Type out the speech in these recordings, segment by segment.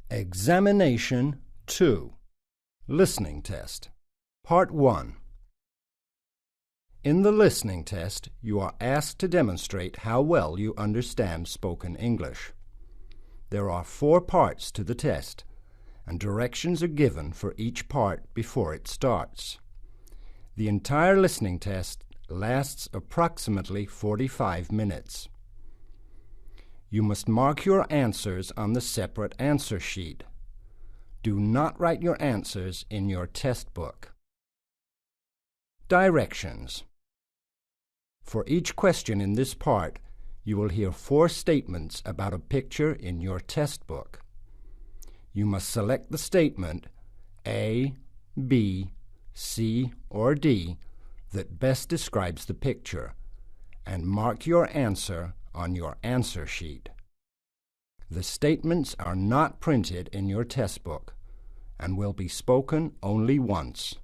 Examination 2. Listening Test. Part 1. In the listening test, you are asked to demonstrate how well you understand spoken English. There are 4 parts to the test, and directions are given for each part before it starts. The entire listening test lasts approximately 45 minutes. You must mark your answers on the separate answer sheet. Do not write your answers in your test book. Directions. For each question in this part, you will hear 4 statements about a picture in your test book. You must select the statement A, B, C, or D that best describes the picture and mark your answer on your answer sheet. The statements are not printed in your test book and will be spoken only once.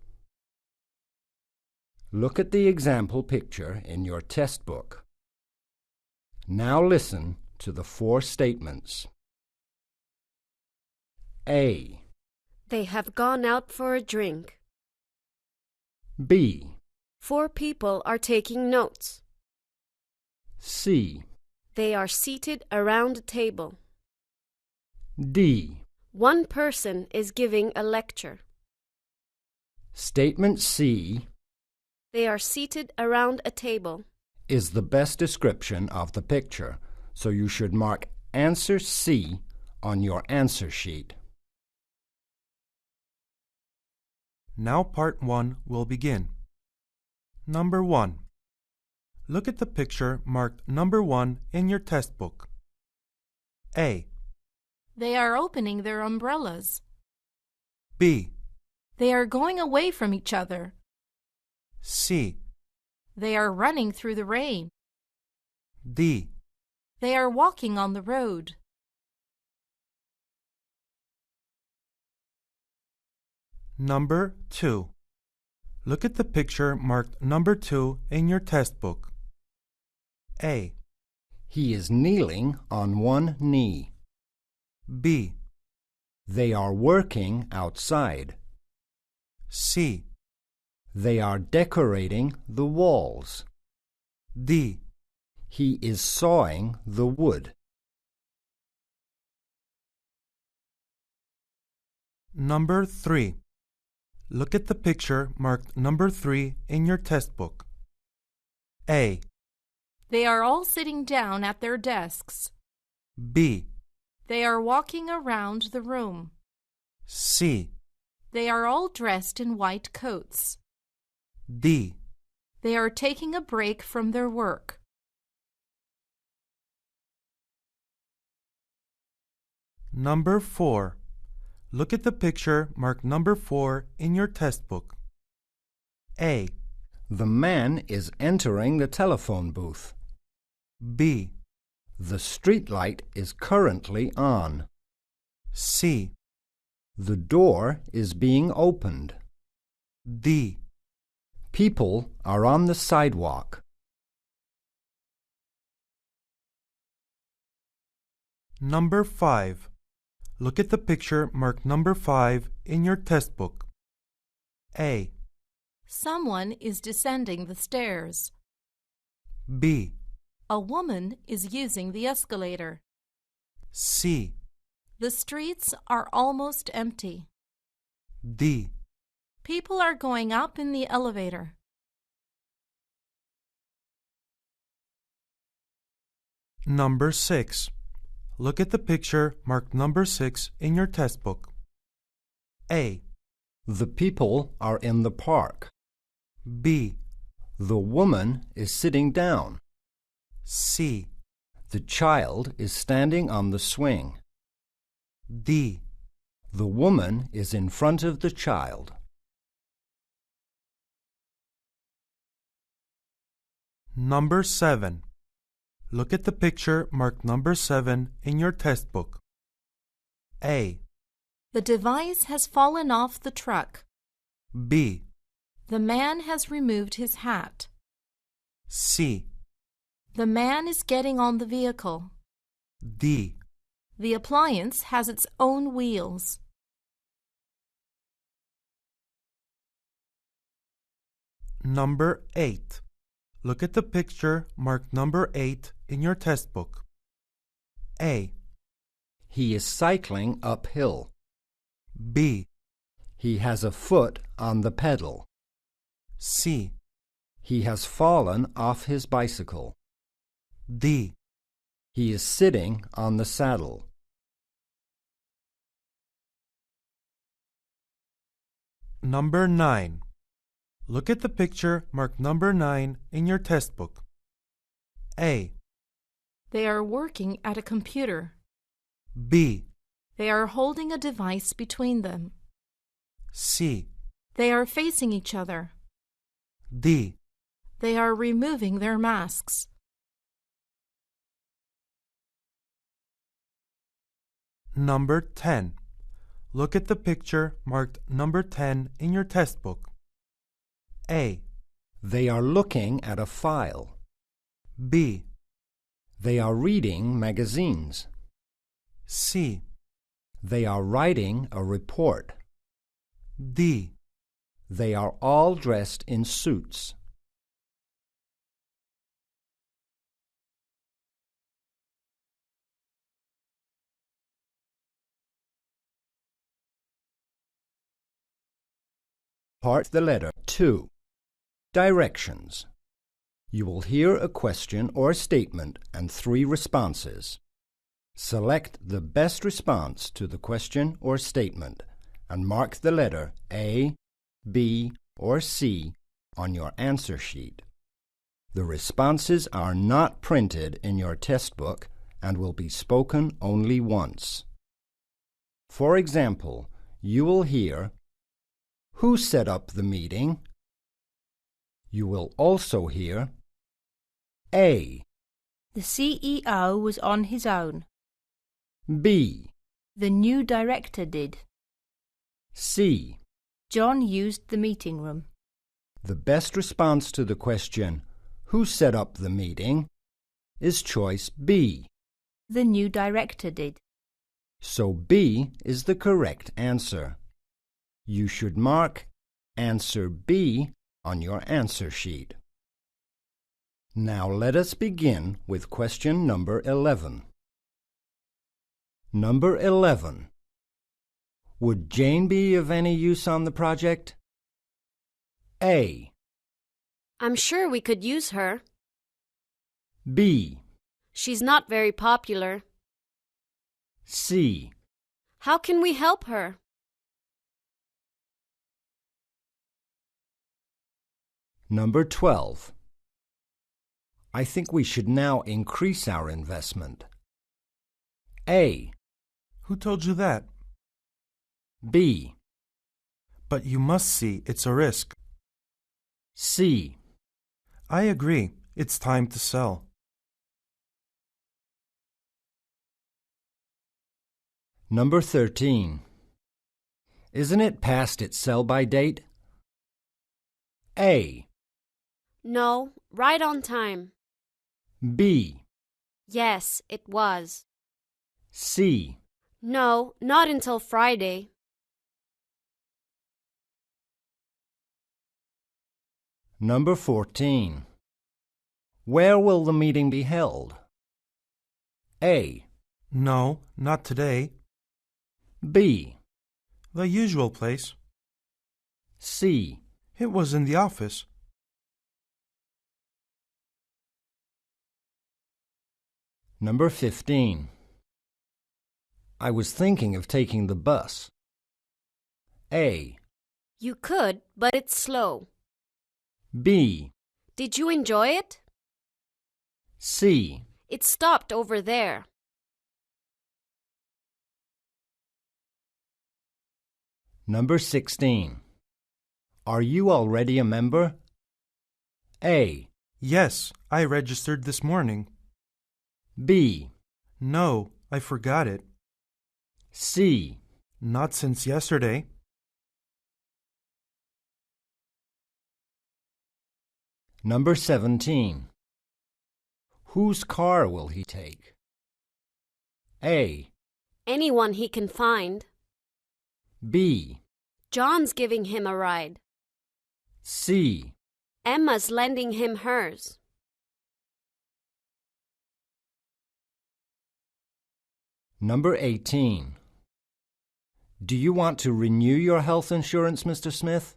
Look at the example picture in your test book. Now listen to the 4 statements. A. They have gone out for a drink. B. 4 people are taking notes. C. They are seated around a table. D. 1 person is giving a lecture. Statement C They are seated around a table. is the best description of the picture, so you should mark answer C on your answer sheet. Now part 1 will begin. Number 1. Look at the picture marked number 1 in your test book. A. They are opening their umbrellas. B. They are going away from each other. C. They are running through the rain. D. They are walking on the road. Number 2. Look at the picture marked number 2 in your test book. A. He is kneeling on one knee. B. They are working outside. C. They are decorating the walls. D. He is sawing the wood. Number 3. Look at the picture marked number 3 in your test book. A. They are all sitting down at their desks. B. They are walking around the room. C. They are all dressed in white coats. D. They are taking a break from their work. Number 4. Look at the picture marked number 4 in your test book. A. The man is entering the telephone booth. B. The street light is currently on. C. The door is being opened. D. People are on the sidewalk. Number 5. Look at the picture marked number 5 in your test book. A. Someone is descending the stairs. B. A woman is using the escalator. C. The streets are almost empty. D. People are going up in the elevator. Number 6. Look at the picture marked number 6 in your test book. A. The people are in the park. B. The woman is sitting down. C. The child is standing on the swing. D. The woman is in front of the child. Number 7. Look at the picture marked number 7 in your test book. A. The device has fallen off the truck. B. The man has removed his hat. C. The man is getting on the vehicle. D. The appliance has its own wheels. Number 8. Look at the picture marked number 8 in your test book. A. He is cycling uphill. B. He has a foot on the pedal. C. He has fallen off his bicycle. D. He is sitting on the saddle. Number 9. Look at the picture marked number 9 in your test book. A. They are working at a computer. B. They are holding a device between them. C. They are facing each other. D. They are removing their masks. Number 10. Look at the picture marked number 10 in your test book. A. They are looking at a file. B. They are reading magazines. C. They are writing a report. D. They are all dressed in suits. Part the letter 2. Directions. You will hear a question or statement and 3 responses. Select the best response to the question or statement and mark the letter A, B, or C on your answer sheet. The responses are not printed in your test book and will be spoken only once. For example, you will hear, "Who set up the meeting?" You will also hear, A. The CEO was on his own. B. The new director did. C. John used the meeting room. The best response to the question, "Who set up the meeting?" is choice B. The new director did. So B is the correct answer. You should mark answer B on your answer sheet. Now let us begin with question number 11. Number 11. Would Jane be of any use on the project? A. I'm sure we could use her. B. She's not very popular. C. How can we help her? Number 12. I think we should now increase our investment. A. Who told you that? B. But you must see it's a risk. C. I agree. It's time to sell. Number 13. Isn't it past its sell-by date? A. No, right on time. B. Yes, it was. C. No, not until Friday. Number 14. Where will the meeting be held? A. No, not today. B. The usual place. C. It was in the office. Number 15. I was thinking of taking the bus. A. You could, but it's slow. B. Did you enjoy it? C. It stopped over there. Number 16. Are you already a member? A. Yes, I registered this morning. B. No, I forgot it. C. Not since yesterday. Number 17. Whose car will he take? A. Anyone he can find. B. John's giving him a ride. C. Emma's lending him hers. Number 18. Do you want to renew your health insurance, Mr. Smith?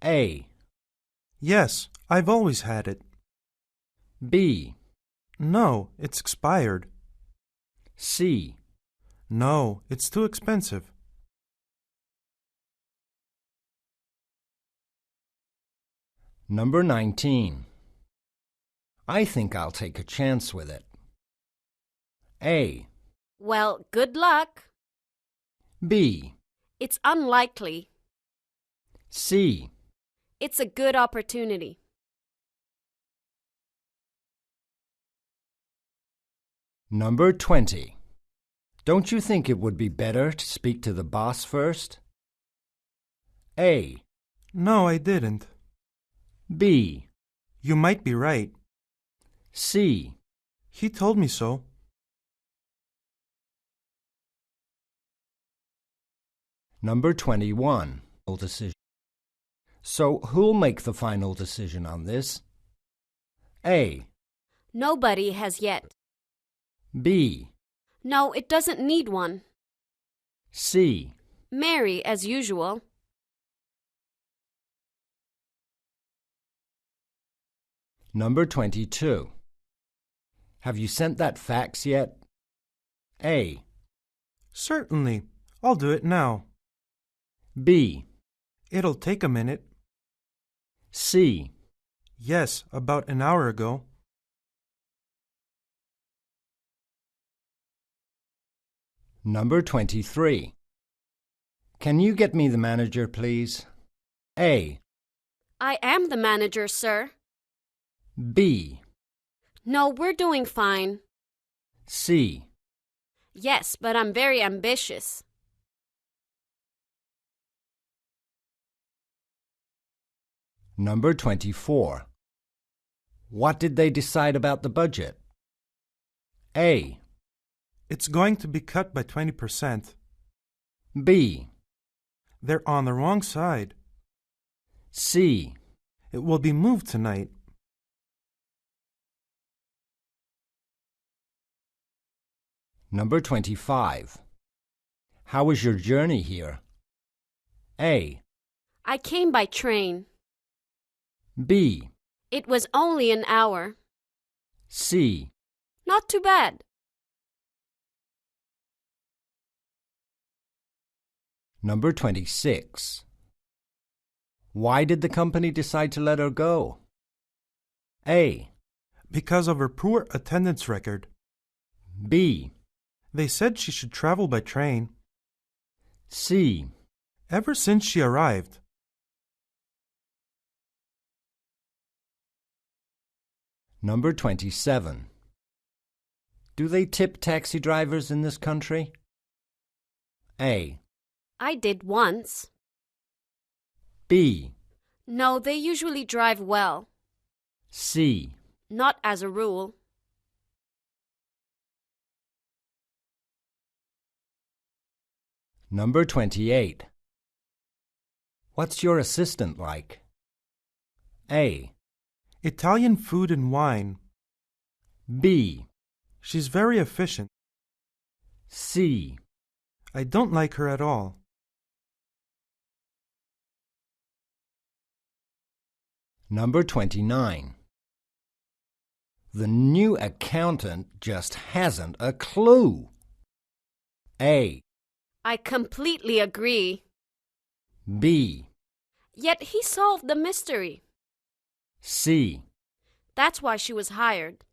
A. Yes, I've always had it. B. No, it's expired. C. No, it's too expensive. Number 19. I think I'll take a chance with it. A. Well, good luck. B. It's unlikely. C. It's a good opportunity. Number 20. Don't you think it would be better to speak to the boss first? A. No, I didn't. B. You might be right. C. He told me so. Number 21. Decision. So who'll make the final decision on this? A. Nobody has yet. B. No, it doesn't need one. C. Mary, as usual. Number 22. Have you sent that fax yet? A. Certainly. I'll do it now. B. It'll take a minute. C. Yes, about an hour ago. Number 23. Can you get me the manager, please? A. I am the manager, sir. B. No, we're doing fine. C. Yes, but I'm very ambitious. Number 24. What did they decide about the budget? A. It's going to be cut by 20%. B. They're on the wrong side. C. It will be moved tonight. Number 25. How was your journey here? A. I came by train. B. It was only an hour. C. Not too bad. Number 26. Why did the company decide to let her go? A. Because of her poor attendance record. B. They said she should travel by train. C. Ever since she arrived. Number 27. Do they tip taxi drivers in this country? A. I did once. B. No, they usually drive well. C. Not as a rule. Number 28. What's your assistant like? A. Italian food and wine. B. She's very efficient. C. I don't like her at all. Number 29. The new accountant just hasn't a clue. A. I completely agree. B. Yet he solved the mystery. C. That's why she was hired.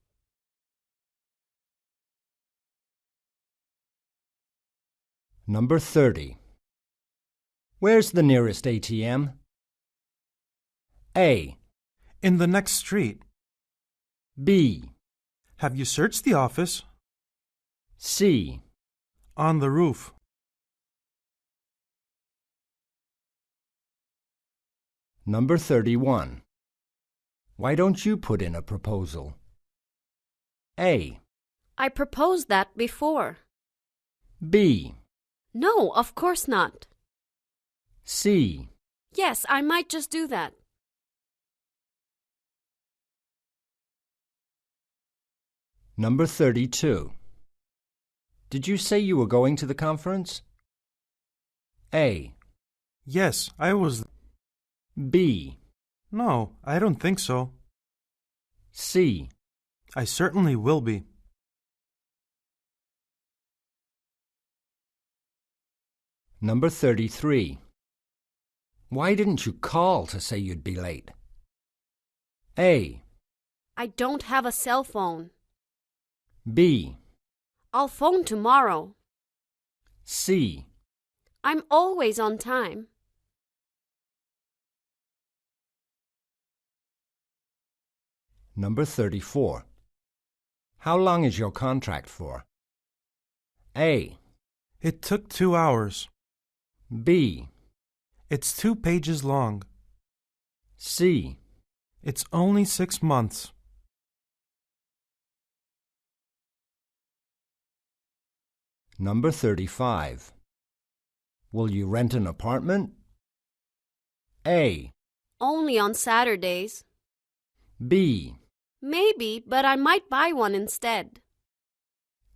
Number 30. Where's the nearest ATM? A. In the next street. B. Have you searched the office? C. On the roof. Number 31. Why don't you put in a proposal? A. I proposed that before. B. No, of course not. C. Yes, I might just do that. Number 32. Did you say you were going to the conference? A. Yes, I was. B. No, I don't think so. C. I certainly will be. Number 33. Why didn't you call to say you'd be late? A. I don't have a cell phone. B. I'll phone tomorrow. C. I'm always on time. Number 34. How long is your contract for? A. It took 2 hours. B. It's 2 pages long. C. It's only 6 months. Number 35. Will you rent an apartment? A. Only on Saturdays. B. Maybe, but I might buy one instead.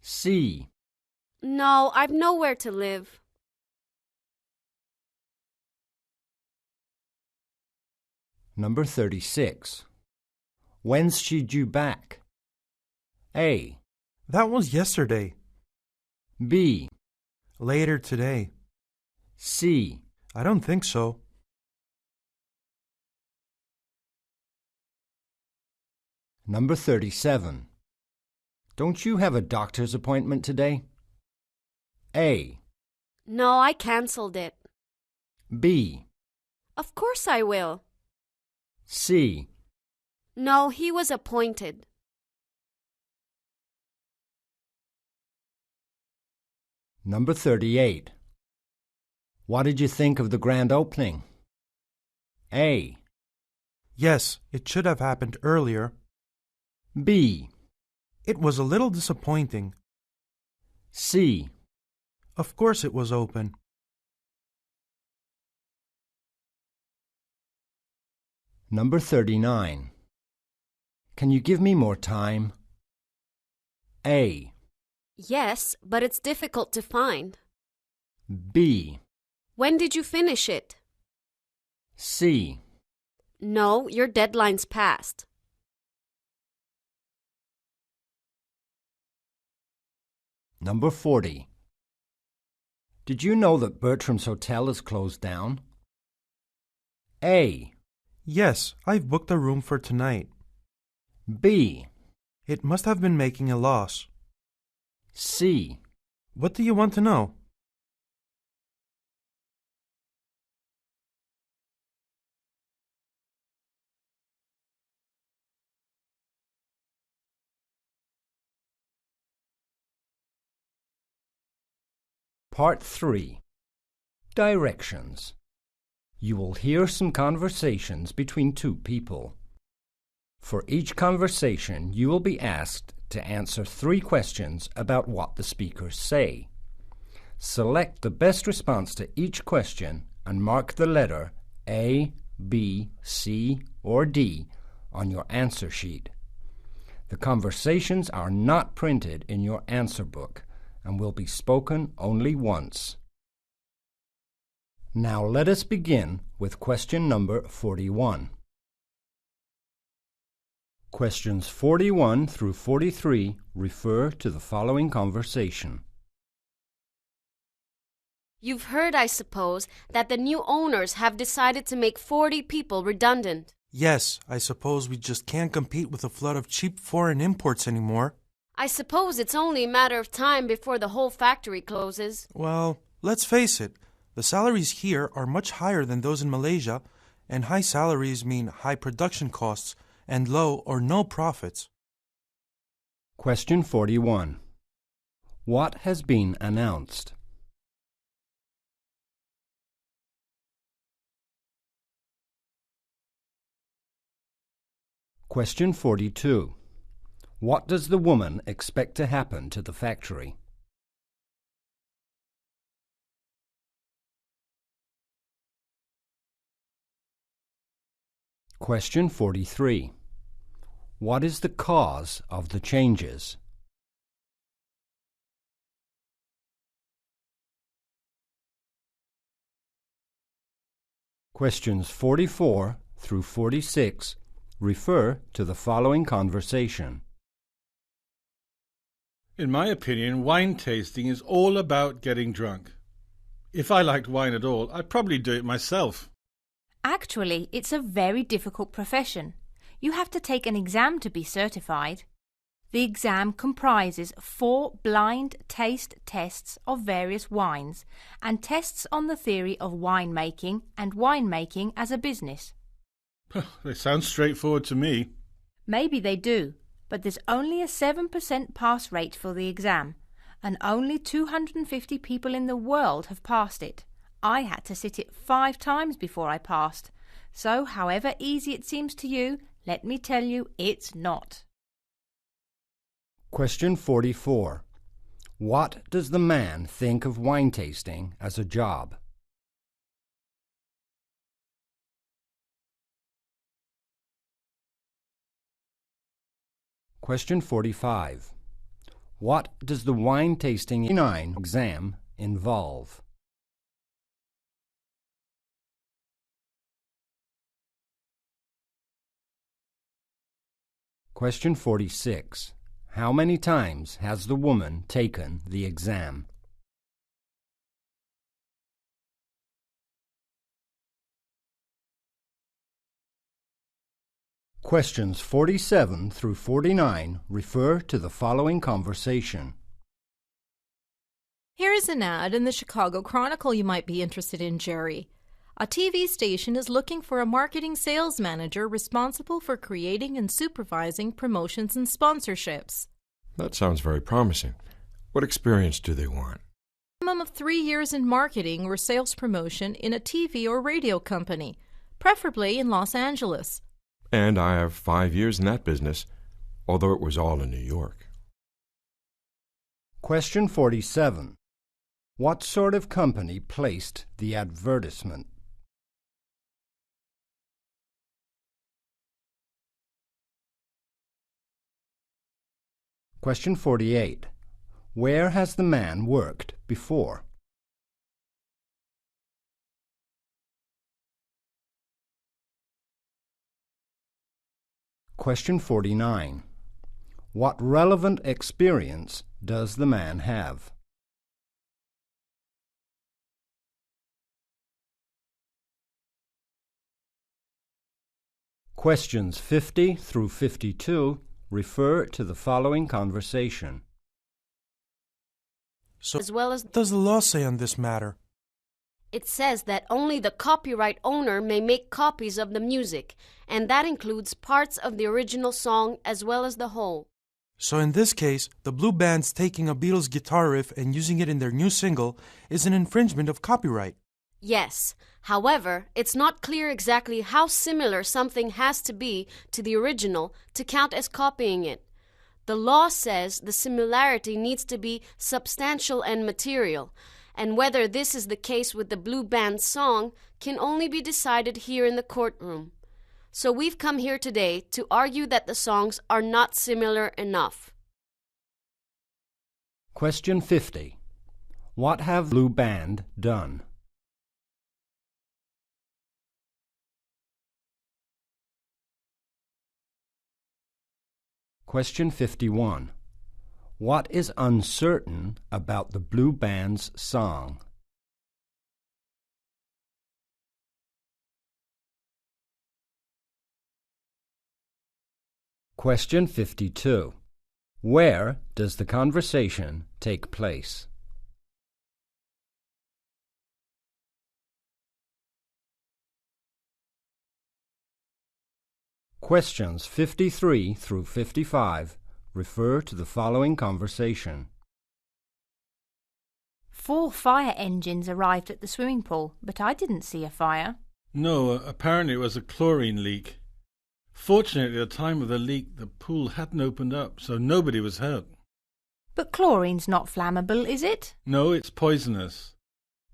C. No, I've nowhere to live. Number 36. When's she due back? A. That was yesterday. B. Later today. C. I don't think so. Number 37. Don't you have a doctor's appointment today? A. No, I canceled it. B. Of course I will. C. No, he was appointed. Number 38. What did you think of the grand opening? A. Yes, it should have happened earlier. B. It was a little disappointing. C. Of course it was open. Number 39. Can you give me more time? A. Yes, but it's difficult to find. B. When did you finish it? C. No, your deadline's passed. Number 40. Did you know that Bertram's Hotel is closed down? A. Yes, I've booked a room for tonight. B. It must have been making a loss. C. What do you want to know? Part 3. Directions. You will hear some conversations between two people. For each conversation, you will be asked to answer 3 questions about what the speakers say. Select the best response to each question and mark the letter A, B, C, or D on your answer sheet. The conversations are not printed in your answer book and will be spoken only once. Now let us begin with question number 41. Questions 41 through 43 refer to the following conversation. You've heard, I suppose, that the new owners have decided to make 40 people redundant. Yes, I suppose we just can't compete with a flood of cheap foreign imports anymore. I suppose it's only a matter of time before the whole factory closes. Well, let's face it. The salaries here are much higher than those in Malaysia, and high salaries mean high production costs and low or no profits. Question 41. What has been announced? Question 42. What does the woman expect to happen to the factory? Question 43. What is the cause of the changes? Questions 44 through 46 refer to the following conversation. In my opinion, wine tasting is all about getting drunk. If I liked wine at all, I'd probably do it myself. Actually, it's a very difficult profession. You have to take an exam to be certified. The exam comprises 4 blind taste tests of various wines and tests on the theory of winemaking and winemaking as a business. They sound straightforward to me. Maybe they do, but there's only a 7% pass rate for the exam, and only 250 people in the world have passed it. I had to sit it 5 times before I passed. So, however easy it seems to you, let me tell you, it's not. Question 44. What does the man think of wine tasting as a job? Question 45. What does the wine tasting exam involve? Question 46. How many times has the woman taken the exam? Questions 47 through 49 refer to the following conversation. Here is an ad in the Chicago Chronicle you might be interested in, Jerry. A TV station is looking for a marketing sales manager responsible for creating and supervising promotions and sponsorships. That sounds very promising. What experience do they want? Minimum of 3 years in marketing or sales promotion in a TV or radio company, preferably in Los Angeles. And I have 5 years in that business, although it was all in New York. Question 47. What sort of company placed the advertisement? Question 48. Where has the man worked before? Question 49. What relevant experience does the man have? Questions 50 through 52 refer to the following conversation. So, As well as what does the law say on this matter? it says that only the copyright owner may make copies of the music, and that includes parts of the original song as well as the whole. So in this case, the Blue Band's taking a Beatles guitar riff and using it in their new single is an infringement of copyright. Yes. However, it's not clear exactly how similar something has to be to the original to count as copying it. The law says the similarity needs to be substantial and material, and whether this is the case with the Blue Band song can only be decided here in the courtroom. So we've come here today to argue that the songs are not similar enough. Question 50. What have Blue Band done? Question 51. What is uncertain about the Blue Band's song? Question 52. Where does the conversation take place? Questions 53 through 55 refer to the following conversation. 4 fire engines arrived at the swimming pool, but I didn't see a fire. No, apparently it was a chlorine leak. Fortunately, at the time of the leak, the pool hadn't opened up, so nobody was hurt. But chlorine's not flammable, is it? No, it's poisonous.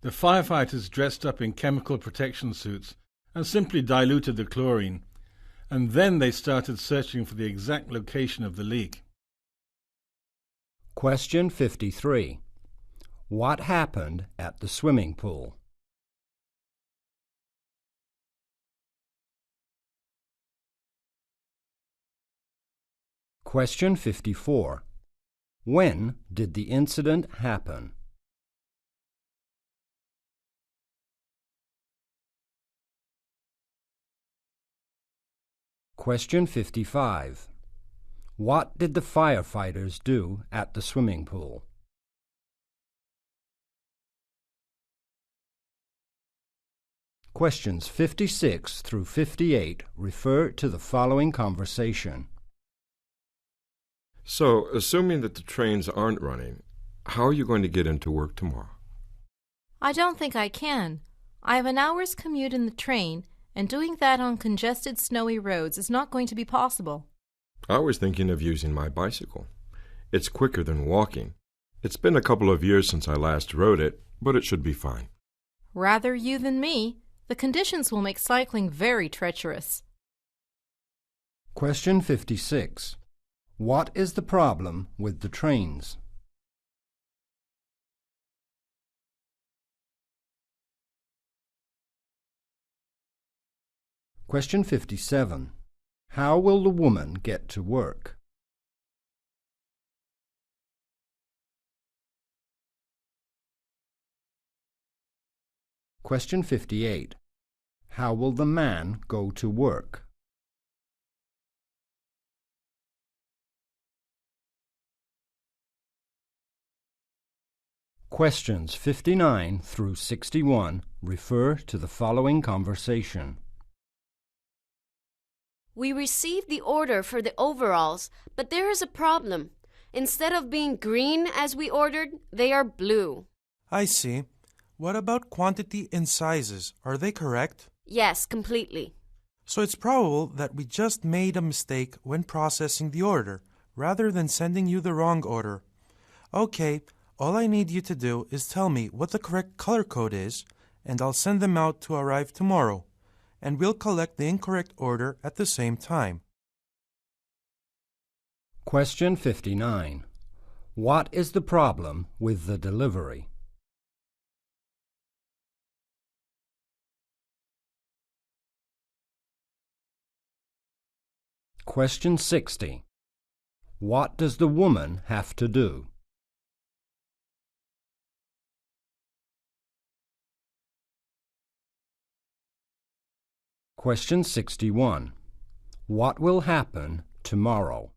The firefighters dressed up in chemical protection suits and simply diluted the chlorine. and then they started searching for the exact location of the leak. Question 53. What happened at the swimming pool? Question 54. When did the incident happen? Question 55. What did the firefighters do at the swimming pool? Questions 56 through 58 refer to the following conversation. So, assuming that the trains aren't running, how are you going to get into work tomorrow? I don't think I can. I have an hour's commute in the train, and doing that on congested snowy roads is not going to be possible. I was thinking of using my bicycle. It's quicker than walking. It's been a couple of years since I last rode it, but it should be fine. Rather you than me. The conditions will make cycling very treacherous. Question 56. What is the problem with the trains? Question 57. How will the woman get to work? Question 58. How will the man go to work? Questions 59 through 61 refer to the following conversation. We received the order for the overalls, but there is a problem. Instead of being green as we ordered, they are blue. I see. What about quantity and sizes? Are they correct? Yes, completely. So it's probable that we just made a mistake when processing the order, rather than sending you the wrong order. Okay, all I need you to do is tell me what the correct color code is, and I'll send them out to arrive tomorrow, and we'll collect the incorrect order at the same time. Question 59. What is the problem with the delivery? Question 60. What does the woman have to do? Question 61. What will happen tomorrow?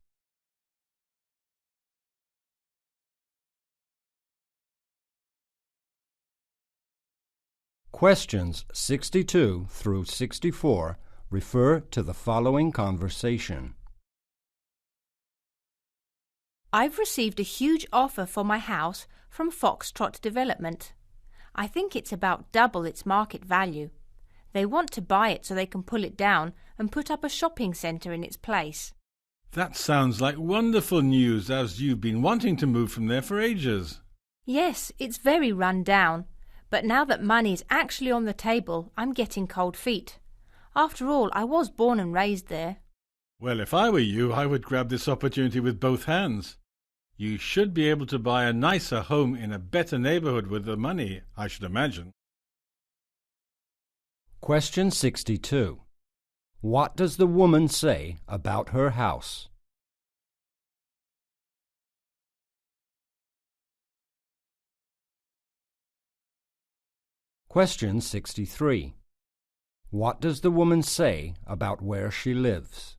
Questions 62 through 64 refer to the following conversation. I've received a huge offer for my house from Foxtrot Development. I think it's about double its market value. They want to buy it so they can pull it down and put up a shopping centre in its place. That sounds like wonderful news, as you've been wanting to move from there for ages. Yes, it's very run down, but now that money is actually on the table, I'm getting cold feet. After all, I was born and raised there. Well, if I were you, I would grab this opportunity with both hands. You should be able to buy a nicer home in a better neighborhood with the money, I should imagine. Question 62. What does the woman say about her house? Question 63. What does the woman say about where she lives?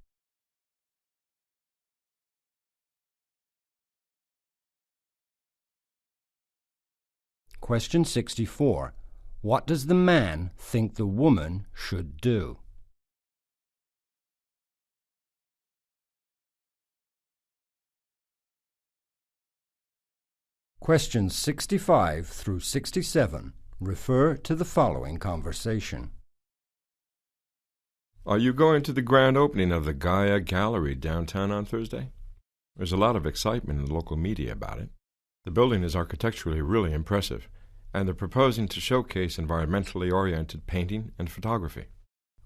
Question 64. What does the man think the woman should do? Questions 65 through 67 refer to the following conversation. Are you going to the grand opening of the Gaia Gallery downtown on Thursday? There's a lot of excitement in the local media about it. The building is architecturally really impressive, and they're proposing to showcase environmentally oriented painting and photography.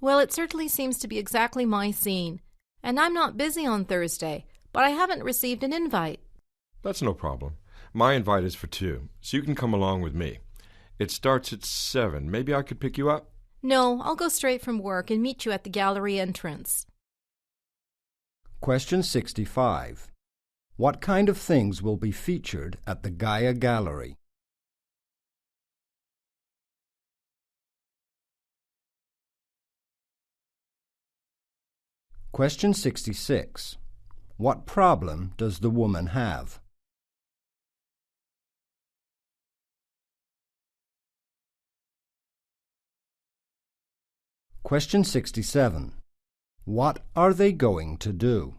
Well, it certainly seems to be exactly my scene. And I'm not busy on Thursday, but I haven't received an invite. That's no problem. My invite is for 2, so you can come along with me. It starts at 7. Maybe I could pick you up? No, I'll go straight from work and meet you at the gallery entrance. Question 65. What kind of things will be featured at the Gaia Gallery? Question 66. What problem does the woman have? Question 67. What are they going to do?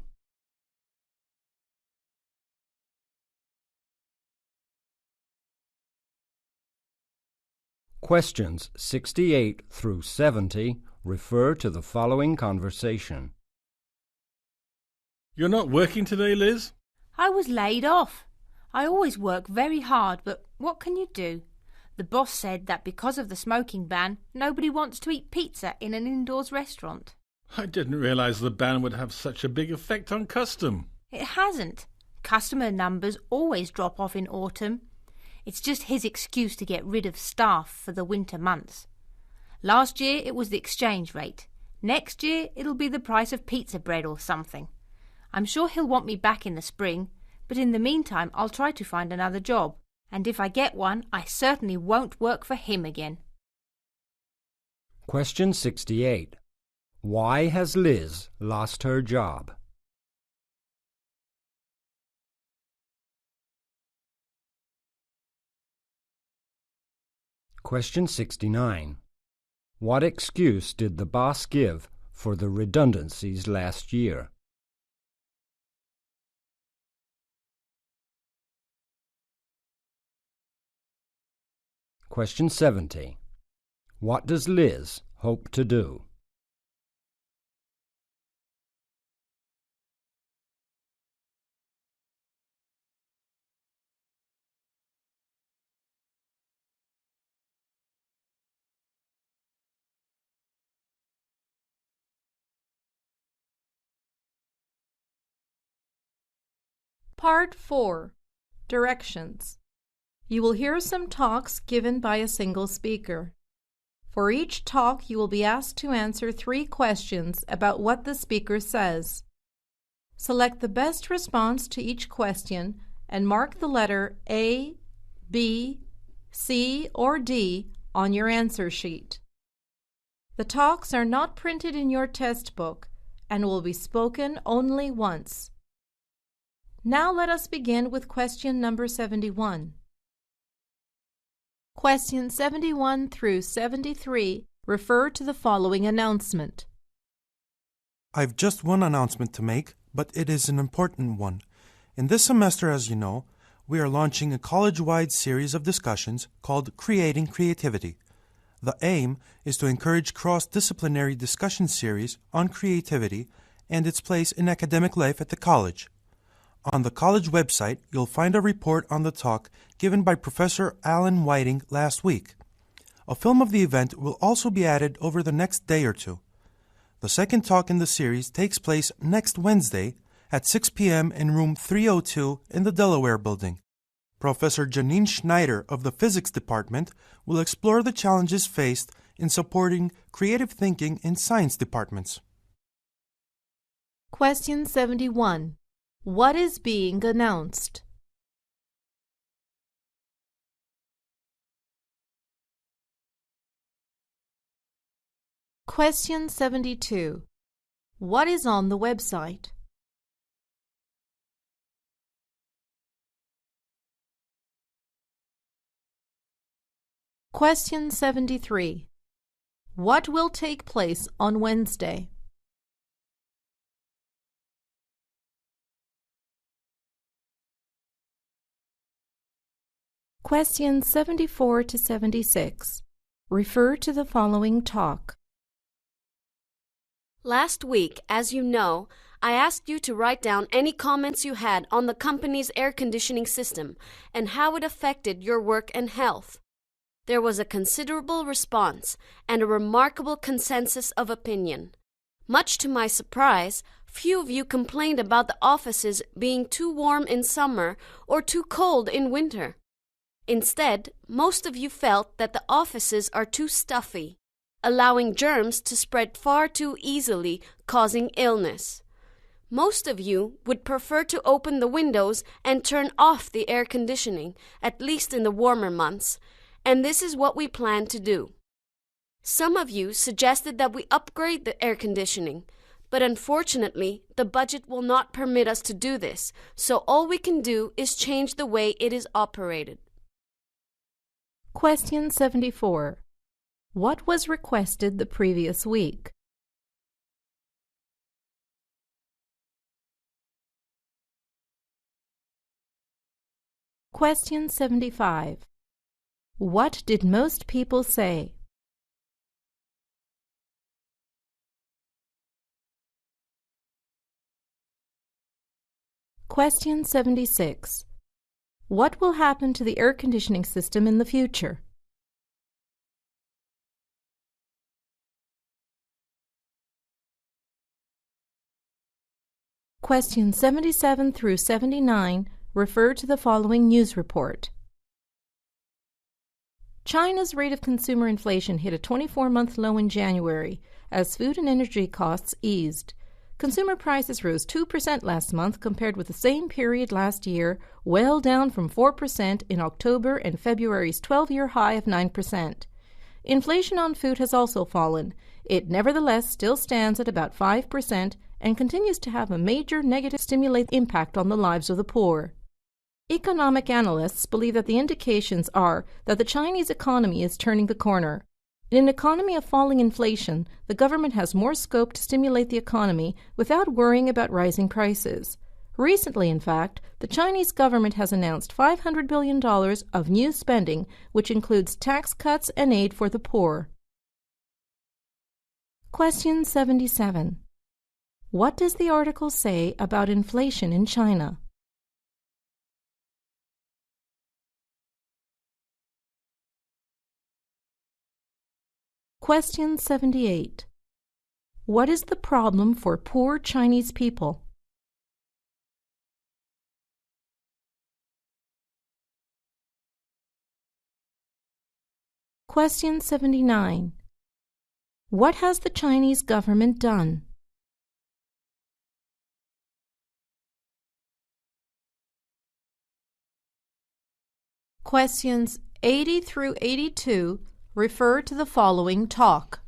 Questions 68 through 70 refer to the following conversation. You're not working today, Liz? I was laid off. I always work very hard, but what can you do? The boss said that because of the smoking ban, nobody wants to eat pizza in an indoors restaurant. I didn't realize the ban would have such a big effect on custom. It hasn't. Customer numbers always drop off in autumn. It's just his excuse to get rid of staff for the winter months. Last year it was the exchange rate. Next year it'll be the price of pizza bread or something. I'm sure he'll want me back in the spring, but in the meantime I'll try to find another job. And if I get one, I certainly won't work for him again. Question 68. Why has Liz lost her job? Question 69. What excuse did the boss give for the redundancies last year? Question 70. What does Liz hope to do? Part 4. Directions. You will hear some talks given by a single speaker. For each talk, you will be asked to answer 3 questions about what the speaker says. Select the best response to each question and mark the letter A, B, C, or D on your answer sheet. The talks are not printed in your test book and will be spoken only once. Now let us begin with question number 71. Questions 71 through 73 refer to the following announcement. I've just one announcement to make, but it is an important one. In this semester, as you know, we are launching a college-wide series of discussions called Creating Creativity. The aim is to encourage cross-disciplinary discussion series on creativity and its place in academic life at the college. On the college website, you'll find a report on the talk given by Professor Alan Whiting last week. A film of the event will also be added over the next day or 2. The second talk in the series takes place next Wednesday at 6 p.m. in room 302 in the Delaware Building. Professor Janine Schneider of the Physics Department will explore the challenges faced in supporting creative thinking in science departments. Question 71. What is being announced? Question 72. What is on the website? Question 73. What will take place on Wednesday? Questions 74 to 76 refer to the following talk. Last week, as you know, I asked you to write down any comments you had on the company's air conditioning system and how it affected your work and health. There was a considerable response and a remarkable consensus of opinion. Much to my surprise, few of you complained about the offices being too warm in summer or too cold in winter. Instead, most of you felt that the offices are too stuffy, allowing germs to spread far too easily, causing illness. Most of you would prefer to open the windows and turn off the air conditioning, at least in the warmer months, and this is what we plan to do. Some of you suggested that we upgrade the air conditioning, but unfortunately, the budget will not permit us to do this, so all we can do is change the way it is operated. Question 74. What was requested the previous week? Question 75. What did most people say? Question 76. What will happen to the air conditioning system in the future? Questions 77 through 79 refer to the following news report. China's rate of consumer inflation hit a 24-month low in January as food and energy costs eased. Consumer prices rose 2% last month compared with the same period last year, well down from 4% in October and February's 12-year high of 9%. Inflation on food has also fallen. It nevertheless still stands at about 5% and continues to have a major negative stimulate impact on the lives of the poor. Economic analysts believe that the indications are that the Chinese economy is turning the corner. In an economy of falling inflation, the government has more scope to stimulate the economy without worrying about rising prices. Recently, in fact, the Chinese government has announced $500 billion of new spending, which includes tax cuts and aid for the poor. Question 77. What does the article say about inflation in China? Question 78. What is the problem for poor Chinese people? Question 79. What has the Chinese government done? Questions 80 through 82 refer to the following talk.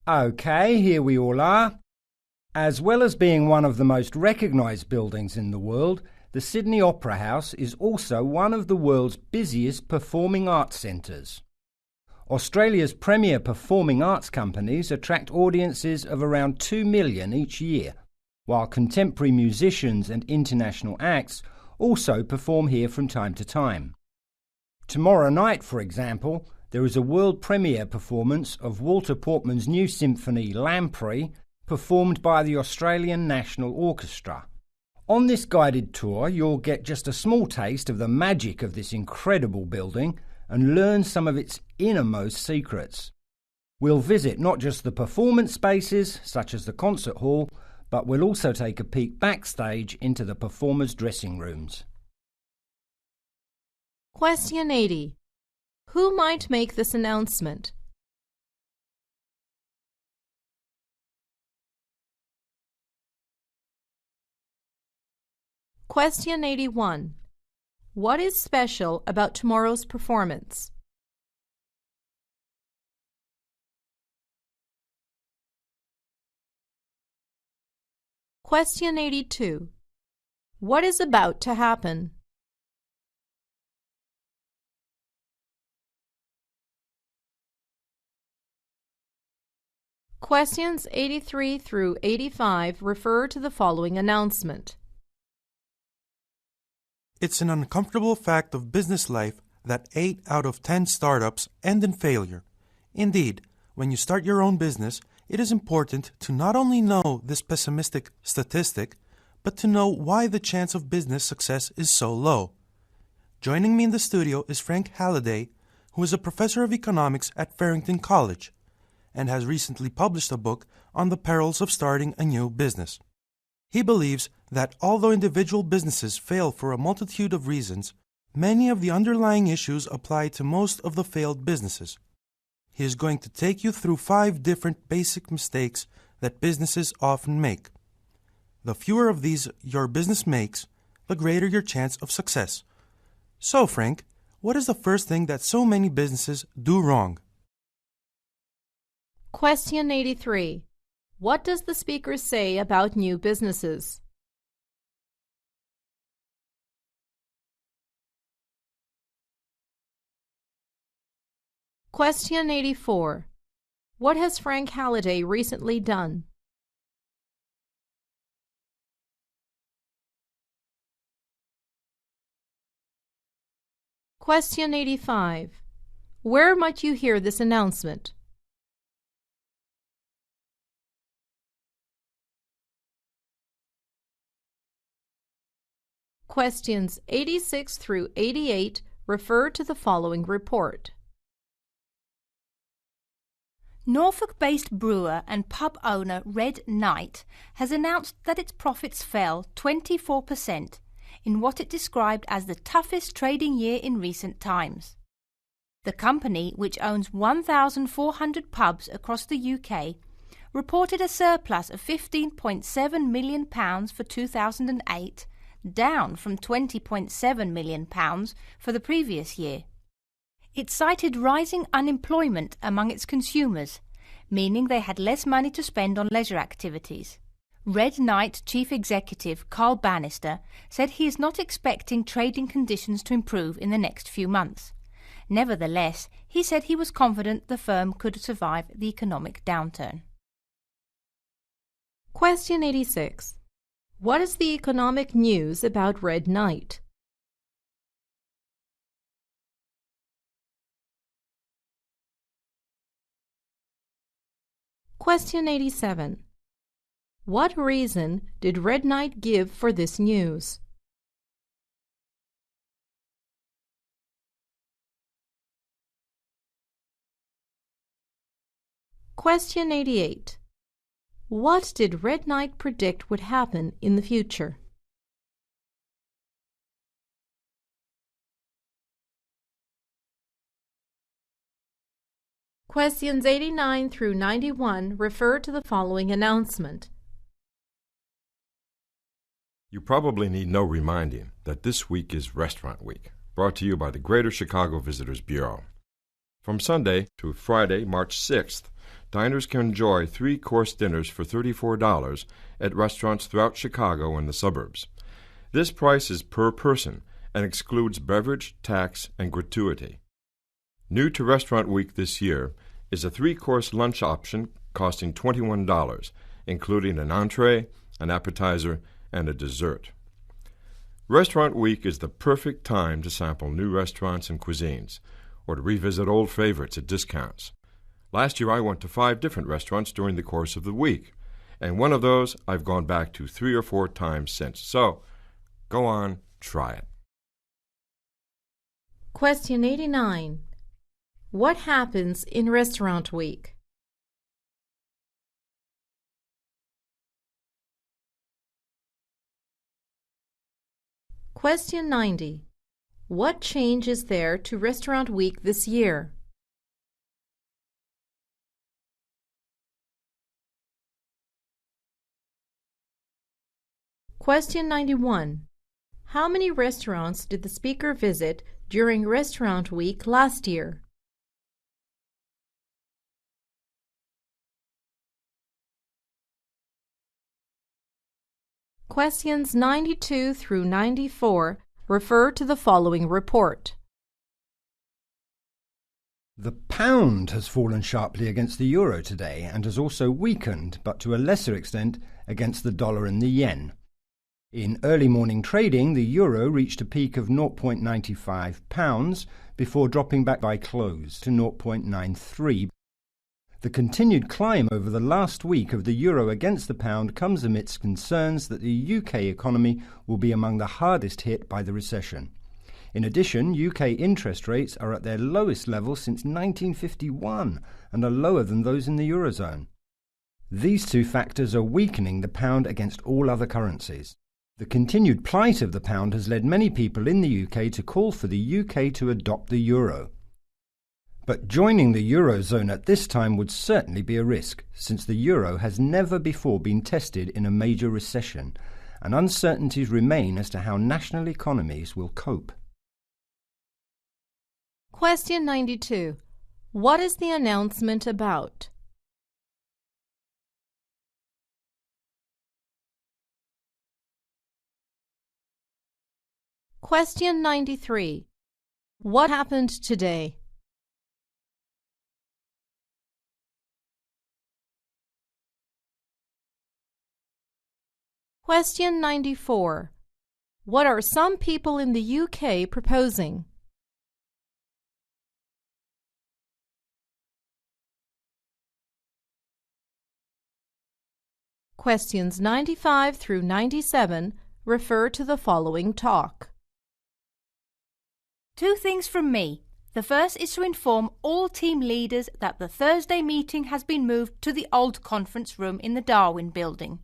Okay, here we all are. As well as being one of the most recognised buildings in the world, the Sydney Opera House is also one of the world's busiest performing arts centres. Australia's premier performing arts companies attract audiences of around 2 million each year, while contemporary musicians and international acts also perform here from time to time. Tomorrow night, for example, there is a world premiere performance of Walter Portman's new symphony Lamprey, performed by the Australian National Orchestra. On this guided tour, you'll get just a small taste of the magic of this incredible building and learn some of its innermost secrets. We'll visit not just the performance spaces, such as the concert hall, but we'll also take a peek backstage into the performers' dressing rooms. Question 80. Who might make this announcement? Question 81. What is special about tomorrow's performance? Question 82. What is about to happen? Questions 83 through 85 refer to the following announcement. It's an uncomfortable fact of business life that 8 out of 10 startups end in failure. Indeed, when you start your own business, it is important to not only know this pessimistic statistic, but to know why the chance of business success is so low. Joining me in the studio is Frank Halliday, who is a professor of economics at Farrington College and has recently published a book on the perils of starting a new business. He believes that although individual businesses fail for a multitude of reasons, many of the underlying issues apply to most of the failed businesses. He is going to take you through 5 different basic mistakes that businesses often make. The fewer of these your business makes, the greater your chance of success. So, Frank, what is the first thing that so many businesses do wrong? Question 83. What does the speaker say about new businesses? Question 84. What has Frank Halliday recently done? Question 85. Where might you hear this announcement? Questions 86 through 88 refer to the following report. Norfolk-based brewer and pub owner Red Knight has announced that its profits fell 24% in what it described as the toughest trading year in recent times. The company, which owns 1,400 pubs across the UK, reported a surplus of £15.7 million for 2008, down from £20.7 million for the previous year. It cited rising unemployment among its consumers, meaning they had less money to spend on leisure activities. Red Knight Chief Executive Carl Bannister said he is not expecting trading conditions to improve in the next few months. Nevertheless, he said he was confident the firm could survive the economic downturn. Question 86. What is the economic news about Red Knight? Question 87. What reason did Red Knight give for this news? Question 88. What did Red Knight predict would happen in the future? Questions 89 through 91 refer to the following announcement. You probably need no reminding that this week is Restaurant Week, brought to you by the Greater Chicago Visitors Bureau. From Sunday to Friday, March 6th, diners can enjoy 3-course dinners for $34 at restaurants throughout Chicago and the suburbs. This price is per person and excludes beverage, tax, and gratuity. New to Restaurant Week this year is a 3-course lunch option costing $21, including an entree, an appetizer, and a dessert. Restaurant Week is the perfect time to sample new restaurants and cuisines, or to revisit old favorites at discounts. Last year I went to 5 different restaurants during the course of the week, and one of those I've gone back to 3 or 4 times since. So, go on, try it. Question 89. What happens in Restaurant Week? Question 90. What change is there to Restaurant Week this year? Question 91. How many restaurants did the speaker visit during Restaurant Week last year? Questions 92 through 94 refer to the following report. The pound has fallen sharply against the euro today and has also weakened, but to a lesser extent, against the dollar and the yen. In early morning trading, the euro reached a peak of £0.95 before dropping back by close to 0.93. The continued climb over the last week of the euro against the pound comes amidst concerns that the UK economy will be among the hardest hit by the recession. In addition, UK interest rates are at their lowest level since 1951 and are lower than those in the Eurozone. These two factors are weakening the pound against all other currencies. The continued plight of the pound has led many people in the UK to call for the UK to adopt the euro. But joining the Eurozone at this time would certainly be a risk, since the euro has never before been tested in a major recession, and uncertainties remain as to how national economies will cope. Question 92. What is the announcement about? Question 93. What happened today? Question 94. What are some people in the UK proposing? Questions 95 through 97 refer to the following talk. 2 things from me. The first is to inform all team leaders that the Thursday meeting has been moved to the old conference room in the Darwin building.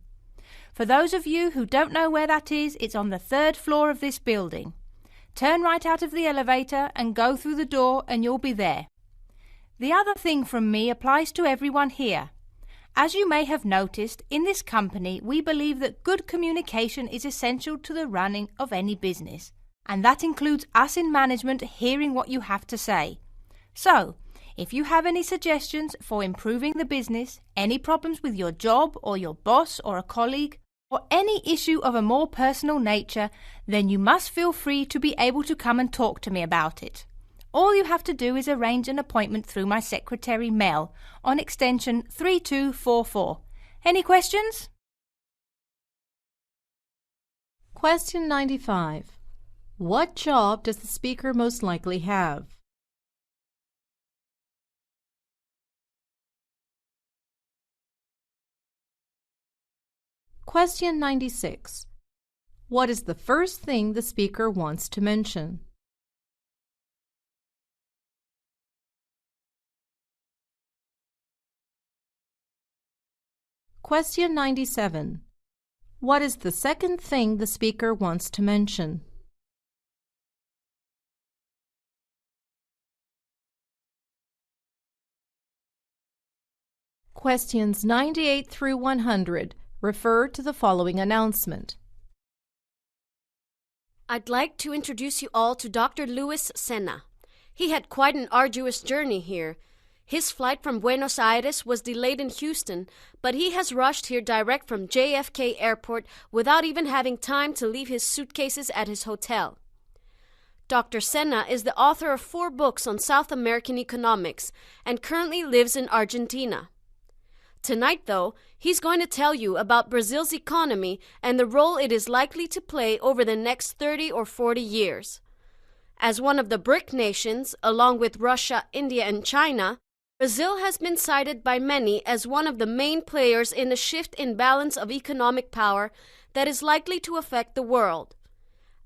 For those of you who don't know where that is, it's on the 3rd floor of this building. Turn right out of the elevator and go through the door and you'll be there. The other thing from me applies to everyone here. As you may have noticed, in this company we believe that good communication is essential to the running of any business. And that includes us in management hearing what you have to say. So, if you have any suggestions for improving the business, any problems with your job or your boss or a colleague, or any issue of a more personal nature, then you must feel free to be able to come and talk to me about it. All you have to do is arrange an appointment through my secretary Mel on extension 3244. Any questions? Question 95. What job does the speaker most likely have? Question 96. What is the first thing the speaker wants to mention? Question 97. What is the second thing the speaker wants to mention? Questions 98 through 100 refer to the following announcement. I'd like to introduce you all to Dr. Luis Senna. He had quite an arduous journey here. His flight from Buenos Aires was delayed in Houston, but he has rushed here direct from JFK Airport without even having time to leave his suitcases at his hotel. Dr. Senna is the author of 4 books on South American economics and currently lives in Argentina. Tonight, though, he's going to tell you about Brazil's economy and the role it is likely to play over the next 30 or 40 years. As one of the BRIC nations, along with Russia, India, and China, Brazil has been cited by many as one of the main players in a shift in balance of economic power that is likely to affect the world.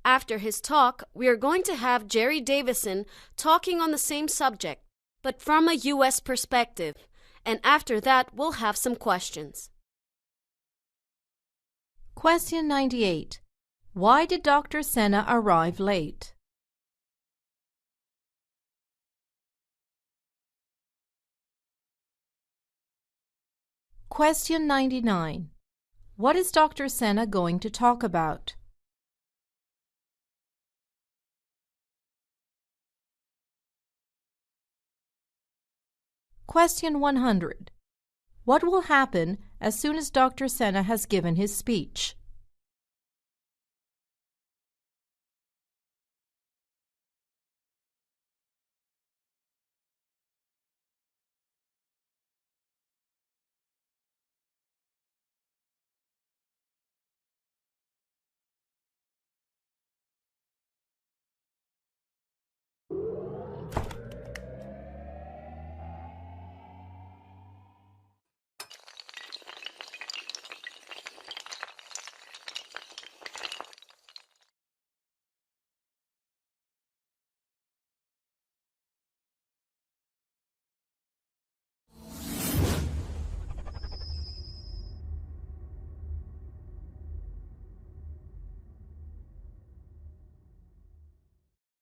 After his talk, we are going to have Jerry Davison talking on the same subject, but from a U.S. perspective. And after that, we'll have some questions. Question 98. Why did Dr. Senna arrive late? Question 99. What is Dr. Senna going to talk about? Question 100. What will happen as soon as Dr. Senna has given his speech?